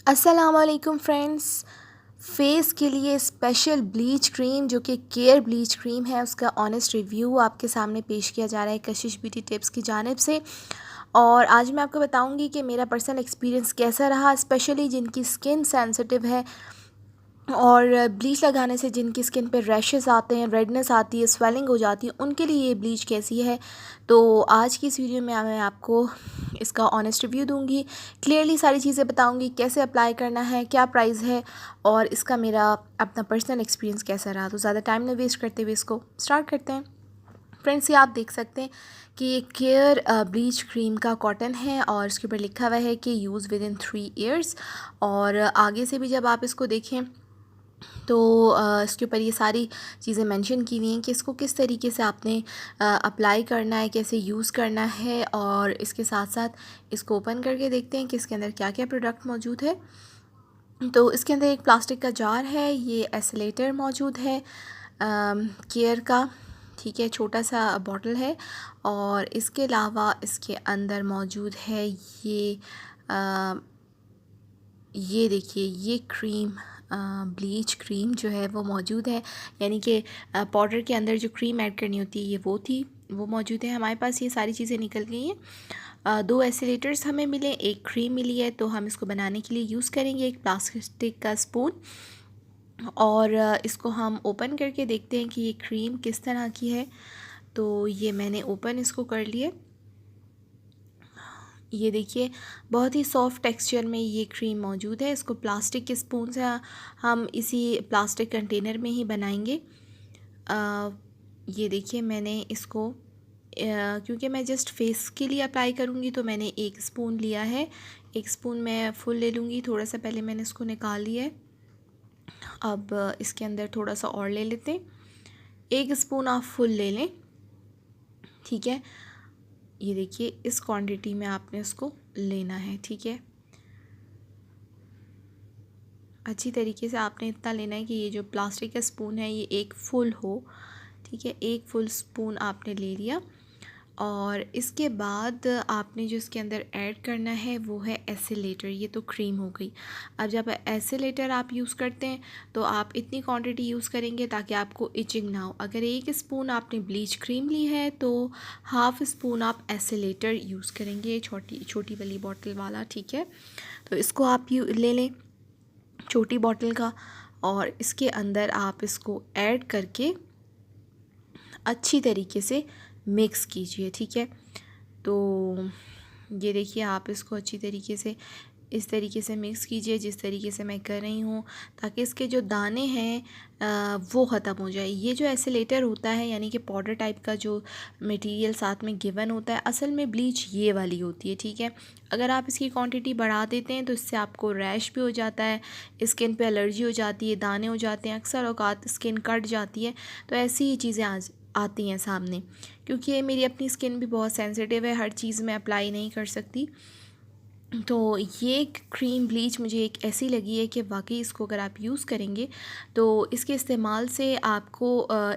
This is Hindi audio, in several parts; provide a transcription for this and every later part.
अस्सलाम वालेकुम फ्रेंड्स। फेस के लिए स्पेशल ब्लीच क्रीम जो कि केयर ब्लीच क्रीम है, उसका ऑनेस्ट रिव्यू आपके सामने पेश किया जा रहा है कशिश ब्यूटी टिप्स की जानिब से। और आज मैं आपको बताऊंगी कि मेरा पर्सनल एक्सपीरियंस कैसा रहा, स्पेशली जिनकी स्किन सेंसिटिव है और ब्लीच लगाने से जिनकी स्किन पे रैशेस आते हैं, रेडनेस आती है, स्वेलिंग हो जाती है, उनके लिए ये ब्लीच कैसी है। तो आज की इस वीडियो में मैं आपको इसका ऑनेस्ट रिव्यू दूंगी, क्लियरली सारी चीज़ें बताऊंगी, कैसे अप्लाई करना है, क्या प्राइस है और इसका मेरा अपना पर्सनल एक्सपीरियंस कैसा रहा। तो ज़्यादा टाइम ना वेस्ट करते हुए इसको स्टार्ट करते हैं। फ्रेंड्स, ये आप देख सकते हैं कि ये केयर ब्लीच क्रीम का कॉटन है और इसके ऊपर लिखा हुआ है कि यूज़ विद इन 3 ईयर्स। और आगे से भी जब आप इसको देखें तो इसके ऊपर ये सारी चीज़ें मेंशन की हुई हैं कि इसको किस तरीके से आपने अप्लाई करना है, कैसे यूज़ करना है। और इसके साथ साथ इसको ओपन करके देखते हैं कि इसके अंदर क्या क्या प्रोडक्ट मौजूद है। तो इसके अंदर एक प्लास्टिक का जार है, ये एसलेटर मौजूद है केयर का, ठीक है, छोटा सा बॉटल है। और इसके अलावा इसके अंदर मौजूद है अ, ये देखिए, ये क्रीम ब्लीच क्रीम जो है वो मौजूद है, यानी कि पाउडर के अंदर जो क्रीम ऐड करनी होती है ये वो मौजूद है। हमारे पास ये सारी चीज़ें निकल गई हैं। 2 एसिलेटर्स हमें मिले, एक क्रीम मिली है, तो हम इसको बनाने के लिए यूज़ करेंगे एक प्लास्टिक का स्पून। और इसको हम ओपन करके देखते हैं कि ये क्रीम किस तरह की है। तो ये मैंने ओपन इसको कर लिया। ये देखिए, बहुत ही सॉफ्ट टेक्सचर में ये क्रीम मौजूद है। इसको प्लास्टिक के स्पून से हम इसी प्लास्टिक कंटेनर में ही बनाएंगे। ये देखिए, मैंने इसको क्योंकि मैं जस्ट फेस के लिए अप्लाई करूँगी तो मैंने एक स्पून लिया है। एक स्पून मैं फुल ले लूँगी, थोड़ा सा पहले मैंने इसको निकाल लिया है। अब इसके अंदर थोड़ा सा और ले लेते हैं, एक स्पून आप फुल ले लें, ठीक है। ये देखिए, इस क्वांटिटी में आपने इसको लेना है, ठीक है। अच्छी तरीके से आपने इतना लेना है कि ये जो प्लास्टिक का स्पून है ये एक फुल हो, ठीक है। एक फुल स्पून आपने ले लिया। और इसके बाद आपने जो इसके अंदर ऐड करना है वो है एसिलेटर। ये तो क्रीम हो गई। अब जब एसिलेटर आप यूज़ करते हैं तो आप इतनी क्वांटिटी यूज़ करेंगे ताकि आपको इचिंग ना हो। अगर एक स्पून आपने ब्लीच क्रीम ली है तो हाफ़ स्पून आप एसिलेटर यूज़ करेंगे, छोटी छोटी वाली बॉटल वाला, ठीक है। तो इसको आप ले लें, छोटी बॉटल का, और इसके अंदर आप इसको ऐड करके अच्छी तरीके से मिक्स कीजिए, ठीक है। तो ये देखिए, आप इसको अच्छी तरीके से इस तरीके से मिक्स कीजिए जिस तरीके से मैं कर रही हूँ, ताकि इसके जो दाने हैं वो ख़त्म हो जाए। ये जो एसिलेटर होता है, यानी कि पाउडर टाइप का जो मटेरियल साथ में गिवन होता है, असल में ब्लीच ये वाली होती है, ठीक है। अगर आप इसकी क्वांटिटी बढ़ा देते हैं तो इससे आपको रैश भी हो जाता है, स्किन पे एलर्जी हो जाती है, दाने हो जाते हैं, अक्सर औकात स्किन कट जाती है। तो ऐसी ही चीज़ें आज आती हैं सामने, क्योंकि मेरी अपनी स्किन भी बहुत सेंसिटिव है, हर चीज़ में अप्लाई नहीं कर सकती। तो ये क्रीम ब्लीच मुझे एक ऐसी लगी है कि वाकई इसको अगर आप यूज़ करेंगे तो इसके इस्तेमाल से आपको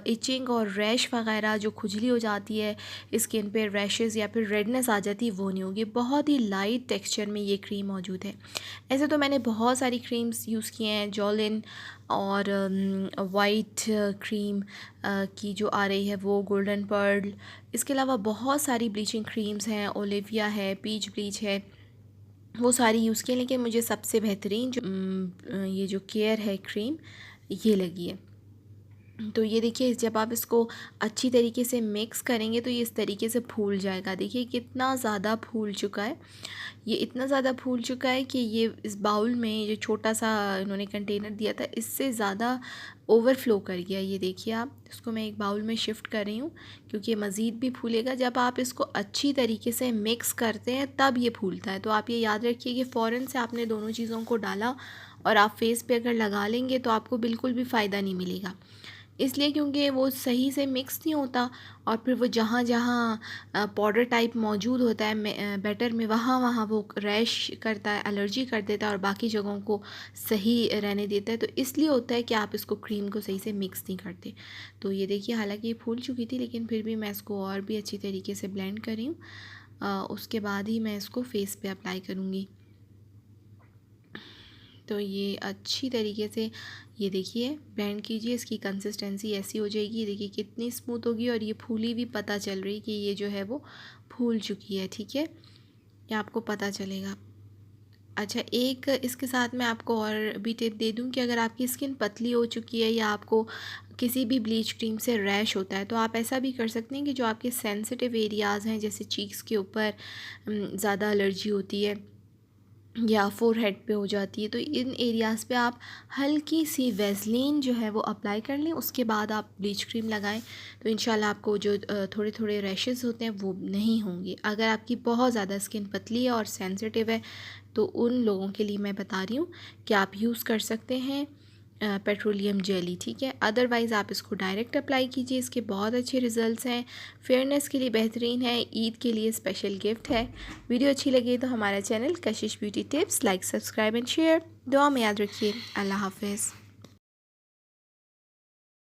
इचिंग और रैश वग़ैरह, जो खुजली हो जाती है स्किन पे, रैशेस या फिर रेडनेस आ जाती है, वो नहीं होगी। बहुत ही लाइट टेक्सचर में ये क्रीम मौजूद है। ऐसे तो मैंने बहुत सारी क्रीम्स यूज़ किए हैं, जॉलिन और वाइट क्रीम की जो आ रही है वो, गोल्डन पर्ल। इसके अलावा बहुत सारी ब्लीचिंग क्रीम्स हैं, ओलिविया है, पीच ब्लीच है, वो सारी यूज़ की। लेकिन मुझे सबसे बेहतरीन जो ये जो केयर है क्रीम, ये लगी है। तो ये देखिए, जब आप इसको अच्छी तरीके से मिक्स करेंगे तो ये इस तरीके से फूल जाएगा। देखिए कितना ज़्यादा फूल चुका है, ये इतना ज़्यादा फूल चुका है कि ये इस बाउल में, जो छोटा सा इन्होंने कंटेनर दिया था, इससे ज़्यादा ओवरफ्लो कर गया। ये देखिए, आप इसको मैं एक बाउल में शिफ्ट कर रही हूँ क्योंकि ये मज़ीद भी फूलेगा। जब आप इसको अच्छी तरीके से मिक्स करते हैं तब ये फूलता है। तो आप ये याद रखिए कि फ़ौरन से आपने दोनों चीज़ों को डाला और आप फेस पे अगर लगा लेंगे तो आपको बिल्कुल भी फ़ायदा नहीं मिलेगा, इसलिए क्योंकि वो सही से मिक्स नहीं होता। और फिर वो जहाँ जहाँ पाउडर टाइप मौजूद होता है बैटर में, वहाँ वहाँ वो रैश करता है, एलर्जी कर देता है और बाकी जगहों को सही रहने देता है। तो इसलिए होता है कि आप इसको क्रीम को सही से मिक्स नहीं करते। तो ये देखिए, हालांकि ये फूल चुकी थी लेकिन फिर भी मैं इसको और भी अच्छी तरीके से ब्लेंड कर रही हूँ। उसके बाद ही मैं इसको फेस पे अप्लाई करूँगी। तो ये अच्छी तरीके से ये देखिए ब्लेंड कीजिए। इसकी कंसिस्टेंसी ऐसी हो जाएगी, देखिए कितनी स्मूथ होगी और ये फूली भी पता चल रही कि ये जो है वो फूल चुकी है। ठीक है, ये आपको पता चलेगा। अच्छा, एक इसके साथ मैं आपको और भी टिप दे दूं कि अगर आपकी स्किन पतली हो चुकी है या आपको किसी भी ब्लीच क्रीम से रैश होता है तो आप ऐसा भी कर सकते हैं कि जो आपके सेंसिटिव एरियाज़ हैं, जैसे चीक्स के ऊपर ज़्यादा एलर्जी होती है या फोरहेड पे हो जाती है, तो इन एरियाज़ पे आप हल्की सी वैसलीन जो है वो अप्लाई कर लें। उसके बाद आप ब्लीच क्रीम लगाएं तो इंशाल्लाह आपको जो थोड़े थोड़े रैशेस होते हैं वो नहीं होंगे। अगर आपकी बहुत ज़्यादा स्किन पतली है और सेंसिटिव है तो उन लोगों के लिए मैं बता रही हूँ कि आप यूज़ कर सकते हैं पेट्रोलियम जेली। ठीक है, अदरवाइज़ आप इसको डायरेक्ट अप्लाई कीजिए, इसके बहुत अच्छे रिज़ल्ट्स हैं, फेयरनेस के लिए बेहतरीन है, ईद के लिए स्पेशल गिफ्ट है। वीडियो अच्छी लगी तो हमारा channel Kashish beauty tips like, subscribe and share. दुआ में याद रखिए। अल्लाह हाफ़िज़।